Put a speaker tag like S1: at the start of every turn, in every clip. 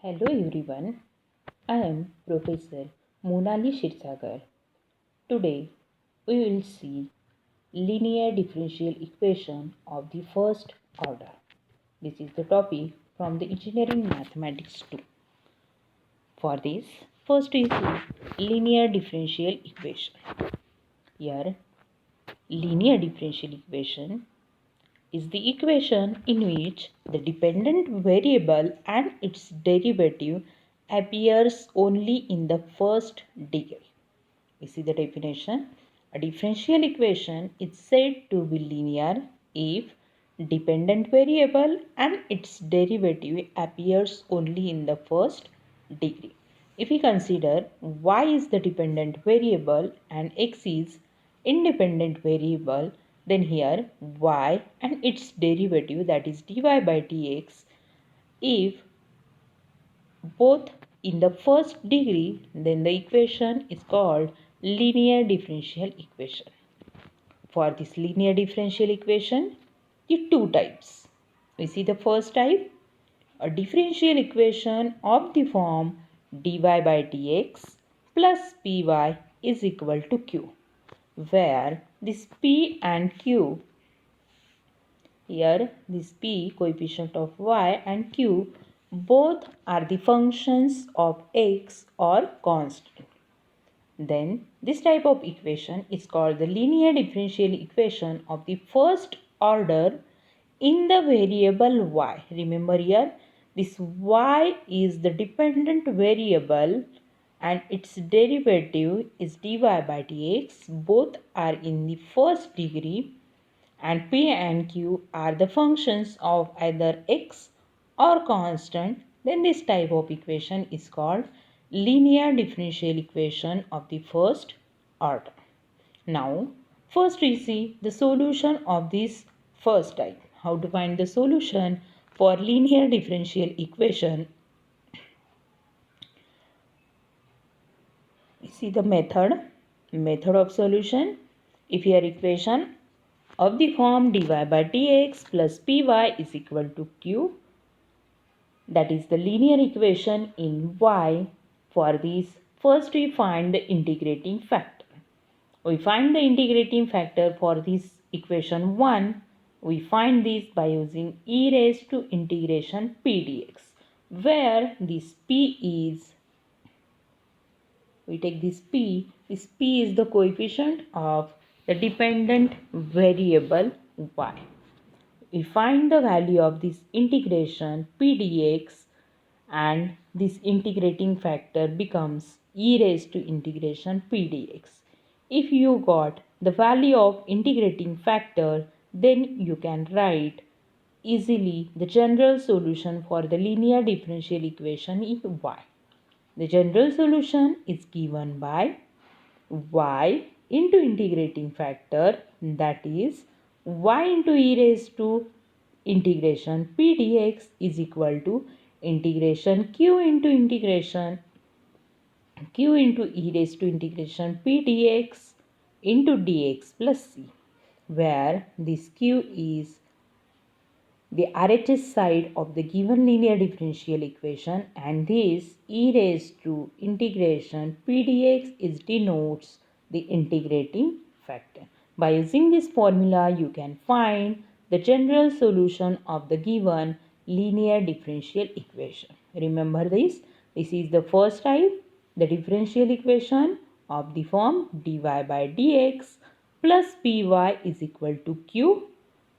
S1: Hello everyone, I am Professor Monali Shirsagar. Today we will see linear differential equation of the first order. This is the topic from the Engineering Mathematics 2. For this, first we see linear differential equation. Here, linear differential equation is the equation in which the dependent variable and its derivative appears only in the first degree. We see the definition. A differential equation is said to be linear if dependent variable and its derivative appears only in the first degree. If we consider y is the dependent variable and x is independent variable, then here y and its derivative, that is dy by dx, if both in the first degree, then the equation is called linear differential equation. For this linear differential equation, the two types. We see the first type, a differential equation of the form dy by dx plus py is equal to q, where this p and q, here this p coefficient of y and q, both are the functions of x or constant. Then this type of equation is called the linear differential equation of the first order in the variable y. Remember here, this y is the dependent variable and its derivative is dy by dx. Both are in the first degree, and p and q are the functions of either x or constant. Then this type of equation is called linear differential equation of the first order. Now first we see the solution of this first type. How to find the solution for linear differential equation? We see the method of solution. If your equation of the form dy by dx plus py is equal to q, that is the linear equation in y. For this, first we find the integrating factor. We find the integrating factor for this equation 1. We find this by using e raised to integration p dx, where this p is, we take this p is the coefficient of the dependent variable y. We find the value of this integration p dx, and this integrating factor becomes e raised to integration p dx. If you got the value of integrating factor, then you can write easily the general solution for the linear differential equation in y. The general solution is given by y into integrating factor, that is y into e raised to integration p dx is equal to integration q into e raised to integration p dx into dx plus c, where this q is the RHS side of the given linear differential equation, and this e raised to integration p dx is denotes the integrating factor. By using this formula, you can find the general solution of the given linear differential equation. Remember this. This is the first type, the differential equation of the form dy by dx plus py is equal to q.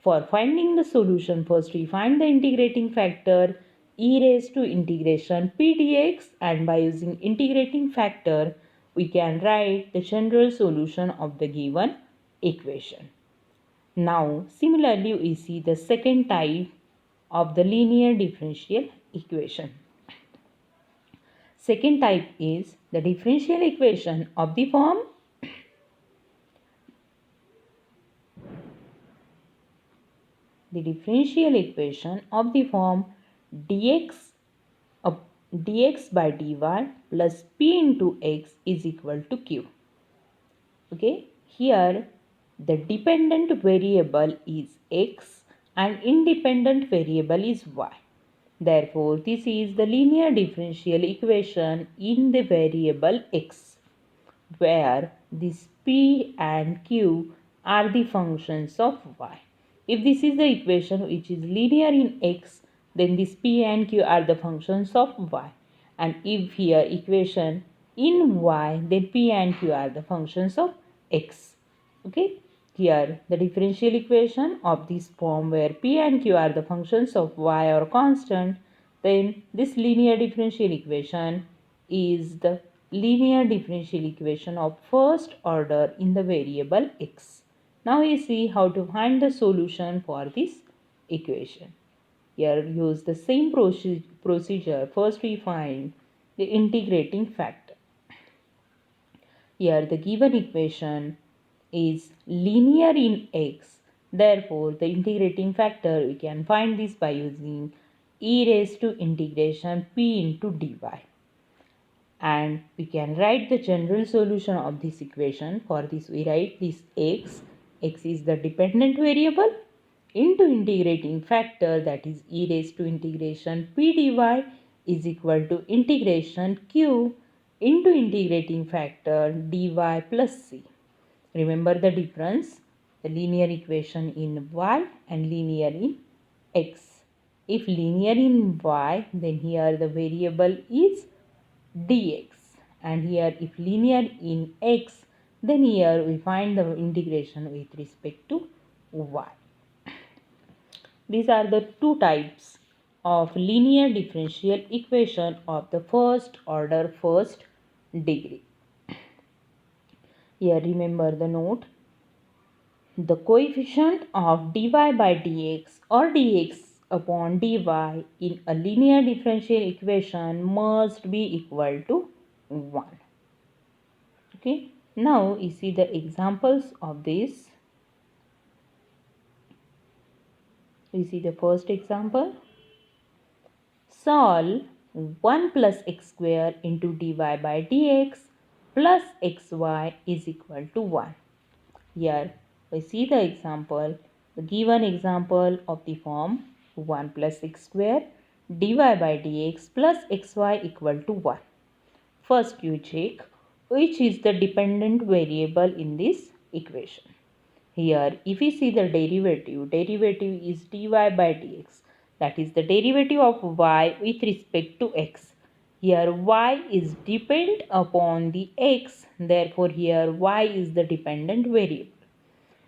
S1: For finding the solution, first we find the integrating factor e raised to integration p dx, and by using integrating factor we can write the general solution of the given equation. Now similarly we see the second type of the linear differential equation. Second type is the differential equation of the form dx by dy plus p into x is equal to q. Okay, here the dependent variable is x and independent variable is y. Therefore, this is the linear differential equation in the variable x, where this p and q are the functions of y. If this is the equation which is linear in x, then this p and q are the functions of y. And if here equation in y, then p and q are the functions of x. Okay. Here the differential equation of this form where p and q are the functions of y or constant, then this linear differential equation is the linear differential equation of first order in the variable x. Now we see how to find the solution for this equation. Here use the same procedure. First we find the integrating factor. Here the given equation is linear in x. Therefore, the integrating factor, we can find this by using e raised to integration p into dy. And we can write the general solution of this equation. For this we write this x is the dependent variable, into integrating factor, that is e raised to integration p dy, is equal to integration q into integrating factor dy plus c. Remember the difference, the linear equation in y and linear in x. If linear in y, then here the variable is dx, and here if linear in x, then here we find the integration with respect to y. These are the two types of linear differential equation of the first order first degree. Here remember the note, the coefficient of dy by dx or dx upon dy in a linear differential equation must be equal to 1. Okay, now you see the examples of this. We see the first example. Solve 1 plus x square into dy by dx plus xy is equal to 1. Here we see the example, the given example of the form 1 plus x square dy by dx plus xy equal to 1. First you check which is the dependent variable in this equation. Here if we see the derivative is dy by dx, that is the derivative of y with respect to x. Here y is dependent upon the x, therefore here y is the dependent variable.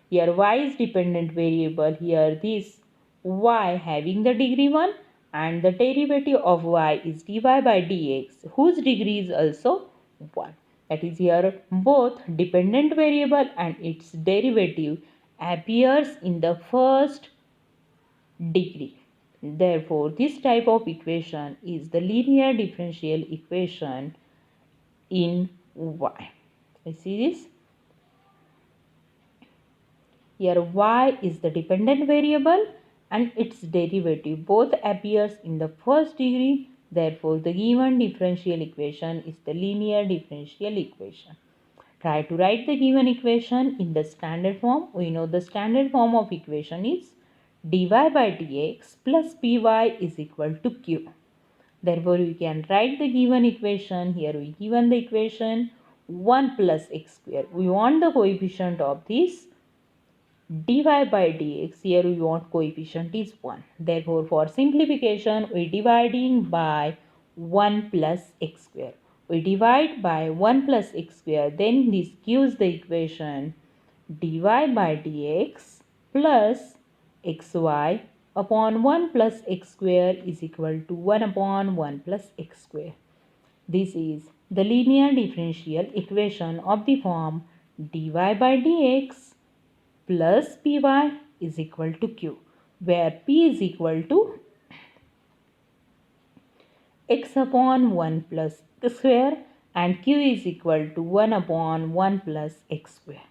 S1: Here y is dependent variable, here this y having the degree 1 and the derivative of y is dy by dx whose degree is also 1. That is here both dependent variable and its derivative appears in the first degree. Therefore, this type of equation is the linear differential equation in y. You see this? Here y is the dependent variable and its derivative both appears in the first degree. Therefore, the given differential equation is the linear differential equation. Try to write the given equation in the standard form. We know the standard form of equation is dy by dx plus py is equal to q. Therefore, we can write the given equation. Here we given the equation 1 plus x square. We want the coefficient of this dy by dx. Here we want coefficient is 1. Therefore, for simplification, we dividing by 1 plus x square. We divide by 1 plus x square. Then this gives the equation dy by dx plus xy upon 1 plus x square is equal to 1 upon 1 plus x square. This is the linear differential equation of the form dy by dx plus py is equal to q, where p is equal to x upon 1 plus x square and q is equal to 1 upon 1 plus x square.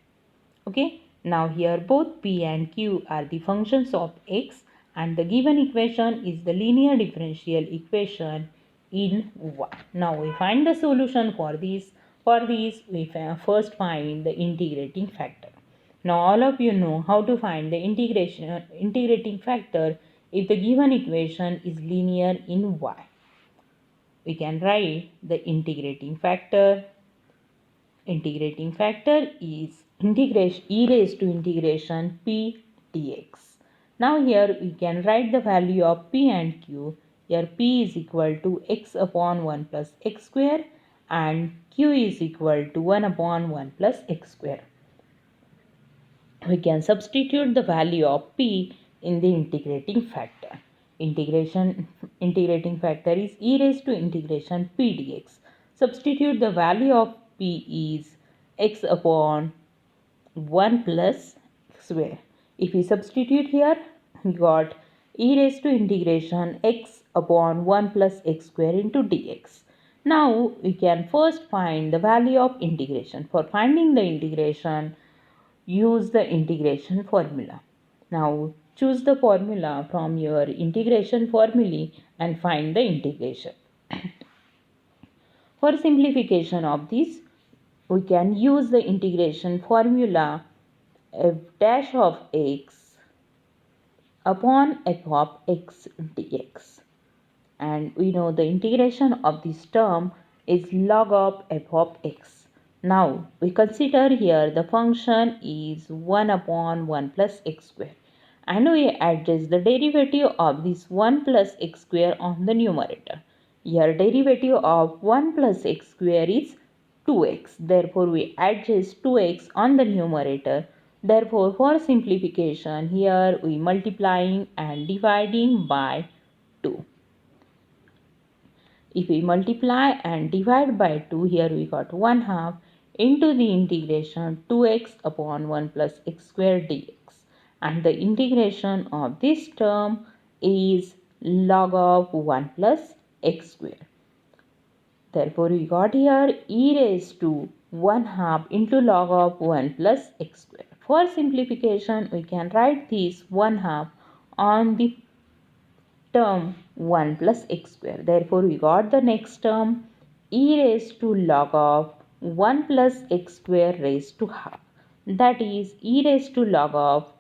S1: Okay, now here both p and q are the functions of x and the given equation is the linear differential equation in y. Now we find the solution for this. For this we first find the integrating factor. Now all of you know how to find the integrating factor if the given equation is linear in y. We can write the integrating factor. Integrating factor is integration e raised to integration p dx. Now here we can write the value of p and q. Here p is equal to x upon 1 plus x square and q is equal to 1 upon 1 plus x square. We can substitute the value of p in the integrating factor. Integrating factor is e raised to integration p dx. Substitute the value of p is x upon 1 plus x square. If we substitute here, we got e raised to integration x upon 1 plus x square into dx. Now we can first find the value of integration. For finding the integration, use the integration formula. Now choose the formula from your integration formulae and find the integration. For simplification of this, we can use the integration formula f dash of x upon f of x dx. And we know the integration of this term is log of f of x. Now we consider here the function is 1 upon 1 plus x square and we adjust the derivative of this 1 plus x square on the numerator. Here derivative of 1 plus x square is 2x. Therefore we adjust 2x on the numerator. Therefore for simplification here we multiplying and dividing by 2. If we multiply and divide by 2, here we got 1 half into the integration 2x upon 1 plus x square dx. And the integration of this term is log of 1 plus x square. Therefore, we got here e raised to 1 half into log of 1 plus x square. For simplification, we can write this 1 half on the term 1 plus x square. Therefore, we got the next term e raised to log of 1 plus x square raised to half. That is e raised to log of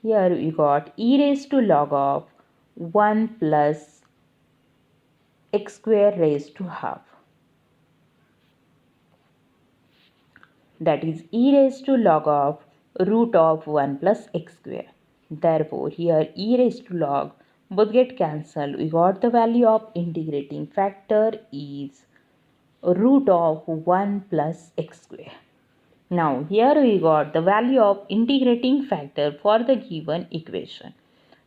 S1: here we got e raised to log of 1 plus x square raised to half. That is e raised to log of root of 1 plus x square. Therefore, here e raised to log both get cancelled. We got the value of integrating factor is root of 1 plus x square. Now, here we got the value of integrating factor for the given equation.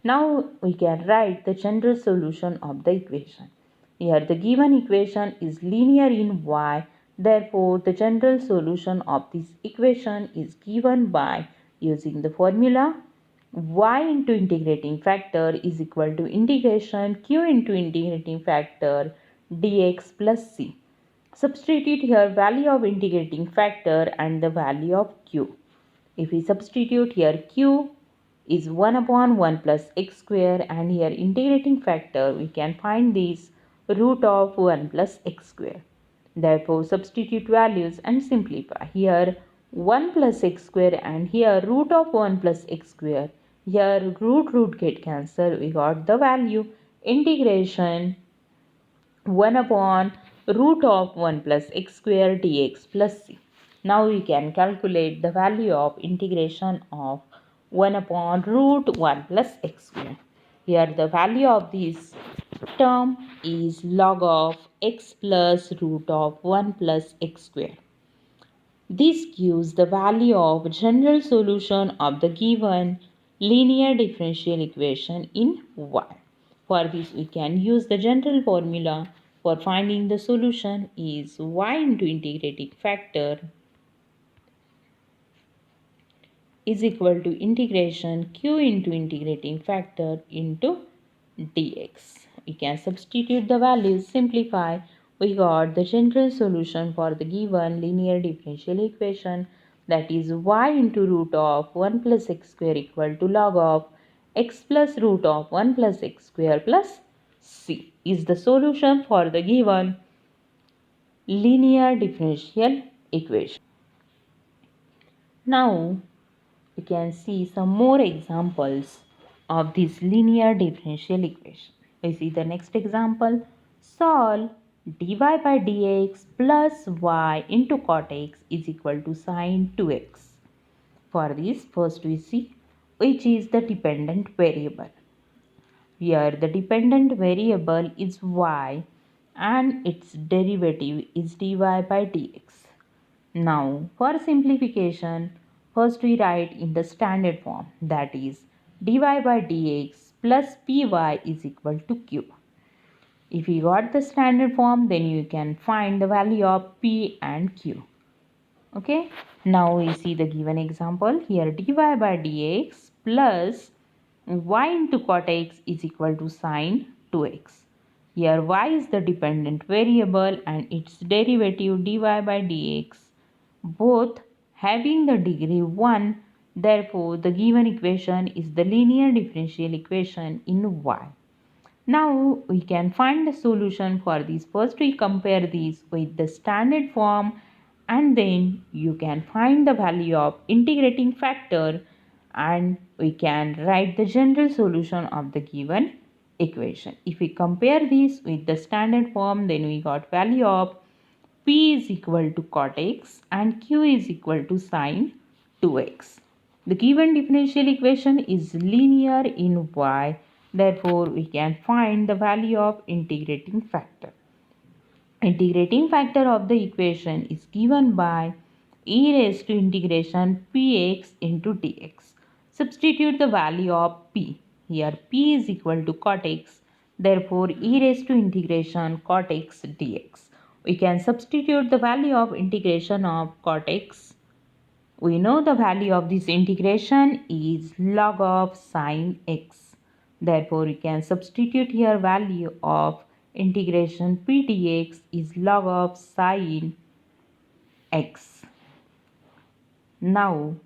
S1: Now, we can write the general solution of the equation. Here, the given equation is linear in y. Therefore, the general solution of this equation is given by using the formula y into integrating factor is equal to integration q into integrating factor dx plus c. Substitute here value of integrating factor and the value of q. If we substitute here q is 1 upon 1 plus x square and here integrating factor we can find this root of 1 plus x square. Therefore substitute values and simplify. Here 1 plus x square and here root of 1 plus x square. Here root get cancelled. We got the value integration 1 upon root of 1 plus x square dx plus c. Now we can calculate the value of integration of 1 upon root 1 plus x square. Here the value of this term is log of x plus root of 1 plus x square. This gives the value of general solution of the given linear differential equation in y. For this we can use the general formula for finding the solution is y into integrating factor is equal to integration q into integrating factor into dx. We can substitute the values, simplify. We got the general solution for the given linear differential equation, that is y into root of 1 plus x square equal to log of x plus root of 1 plus x square plus c is the solution for the given linear differential equation. Now we can see some more examples of this linear differential equation. We see the next example. Solve dy by dx plus y into cot x is equal to sine 2x. For this, first we see which is the dependent variable. Here the dependent variable is y and its derivative is dy by dx. Now for simplification, first we write in the standard form, that is dy by dx plus py is equal to q. If you got the standard form, then you can find the value of p and q. Okay, now we see the given example. Here dy by dx plus y into cot x is equal to sine 2x. Here y is the dependent variable and its derivative dy by dx, both having the degree 1. Therefore the given equation is the linear differential equation in y. Now we can find the solution for this. First we compare these with the standard form, and then you can find the value of integrating factor, and we can write the general solution of the given equation. If we compare this with the standard form, then we got value of p is equal to cot x and q is equal to sine 2x. The given differential equation is linear in y. Therefore, we can find the value of integrating factor. Integrating factor of the equation is given by e raised to integration px into dx. Substitute the value of p. Here p is equal to cot x. Therefore, e raised to integration cot x dx. We can substitute the value of integration of cot x. We know the value of this integration is log of sine x. Therefore, we can substitute here value of integration p dx is log of sine x. Now,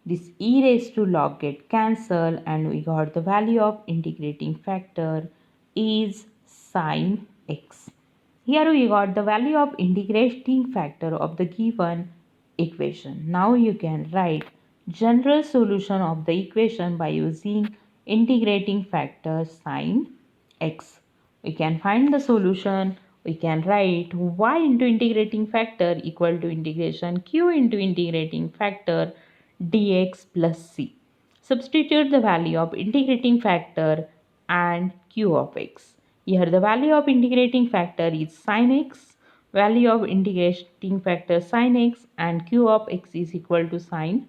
S1: this e raised to log get cancelled and we got the value of integrating factor is sine x. Here we got the value of integrating factor of the given equation. Now you can write general solution of the equation by using integrating factor sine x. We can find the solution. We can write y into integrating factor equal to integration q into integrating factor dx plus c. Substitute the value of integrating factor and q of x. Here the value of integrating factor is sin x, value of integrating factor sin x, and q of x is equal to sin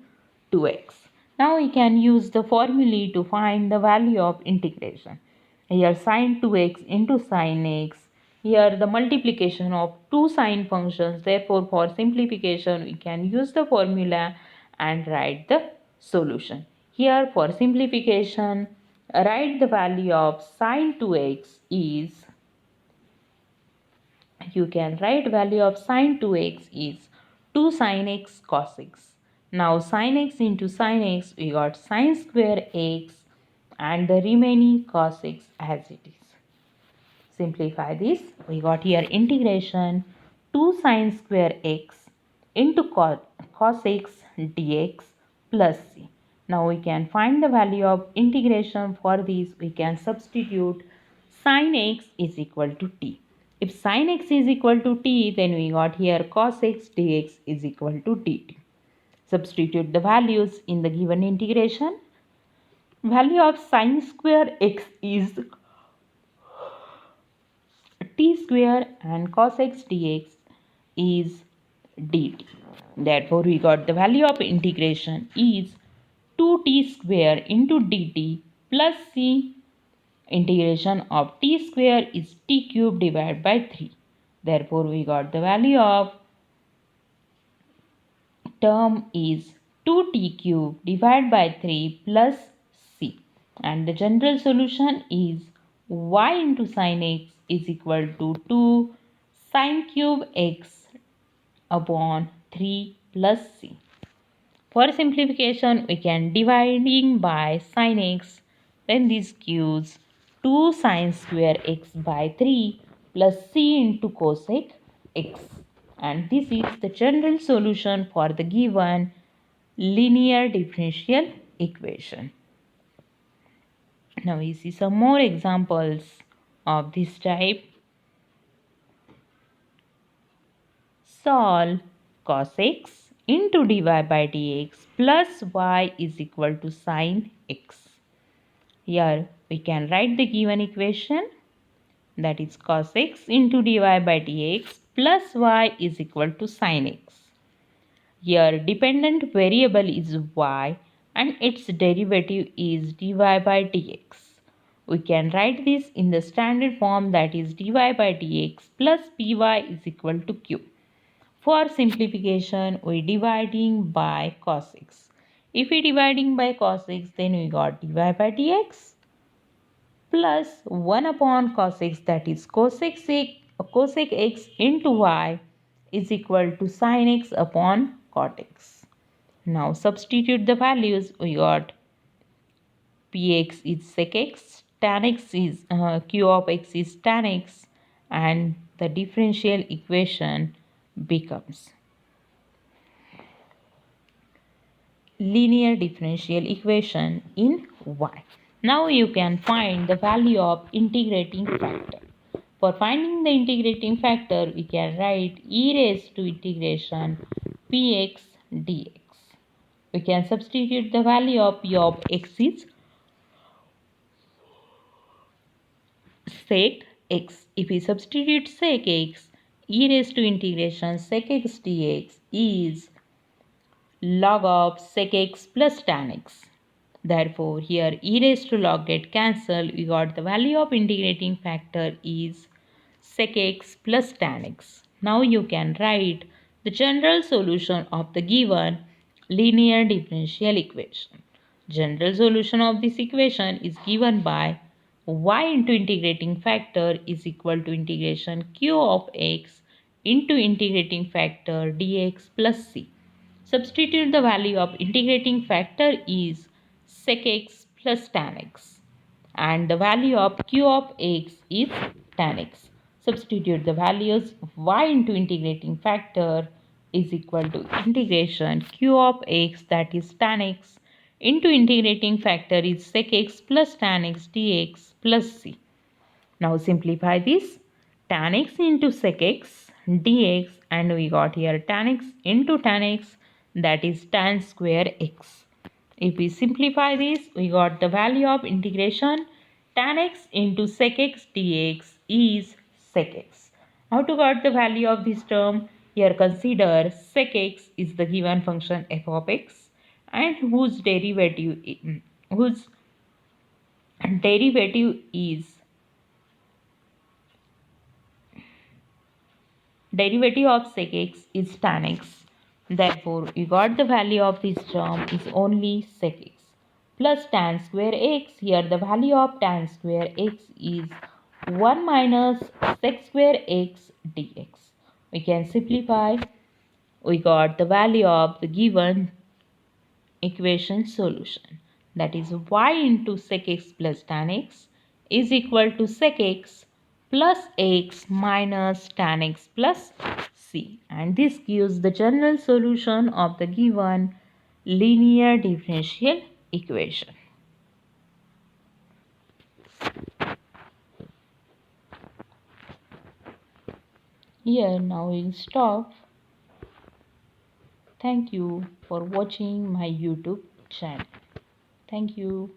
S1: 2x. Now we can use the formulae to find the value of integration. Here sin 2x into sin x. Here the multiplication of two sine functions. Therefore, for simplification, we can use the formula and write the solution. Here for simplification, write the value of sin 2x is, you can write value of sin 2x is 2 sin x cos x. Now sin x into sin x, we got sin square x and the remaining cos x as it is. Simplify this, we got here integration 2 sin square x into cos x dx plus c. Now we can find the value of integration. For this we can substitute sin x is equal to t. If sin x is equal to t, then we got here cos x dx is equal to dt. Substitute the values in the given integration. Value of sin square x is t square and cos x dx is dt. Therefore, we got the value of integration is 2t square into dt plus c. Integration of t square is t cube divided by 3. Therefore, we got the value of term is 2t cube divided by 3 plus c. And the general solution is y into sin x is equal to 2 sin cube x upon 3 plus c. For simplification, we can dividing by sin x, then this gives 2 sin square x by 3 plus c into cosec x. And this is the general solution for the given linear differential equation. Now we see some more examples of this type. Solve cos x into dy by dx plus y is equal to sin x. Here we can write the given equation, that is cos x into dy by dx plus y is equal to sin x. Here dependent variable is y and its derivative is dy by dx. We can write this in the standard form, that is dy by dx plus py is equal to q. For simplification, we dividing by cos x. If we dividing by cos x, then we got dy by dx plus 1 upon cos x, that is cosec x into y is equal to sin x upon cot x. Now substitute the values. We got px is sec x, tan x is q of x is tan x, and the differential equation becomes linear differential equation in y. Now you can find the value of integrating factor. For finding the integrating factor, we can write e raised to integration px dx. We can substitute the value of p of x is sec x. If we substitute sec x, e raised to integration sec x dx is log of sec x plus tan x. Therefore, here e raised to log get cancelled. We got the value of integrating factor is sec x plus tan x. Now you can write the general solution of the given linear differential equation. General solution of this equation is given by y into integrating factor is equal to integration q of x into integrating factor dx plus c. Substitute the value of integrating factor is sec x plus tan x, and the value of q of x is tan x. Substitute the values of y into integrating factor is equal to integration q of x, that is tan x, into integrating factor is sec x plus tan x dx plus c. Now simplify this. Tan x into sec x dx, and we got here tan x into tan x, that is tan square x. If we simplify this, we got the value of integration tan x into sec x dx is sec x. How to got the value of this term? Here consider sec x is the given function f of x, and whose derivative is derivative of sec x is tan x. Therefore, we got the value of this term is only sec x plus tan square x. Here the value of tan square x is 1 minus sec square x dx. We can simplify. We got the value of the given equation solution, that is y into sec x plus tan x is equal to sec x plus x minus tan x plus c, and this gives the general solution of the given linear differential equation. Here now we'll stop. Thank you for watching my YouTube channel. Thank you.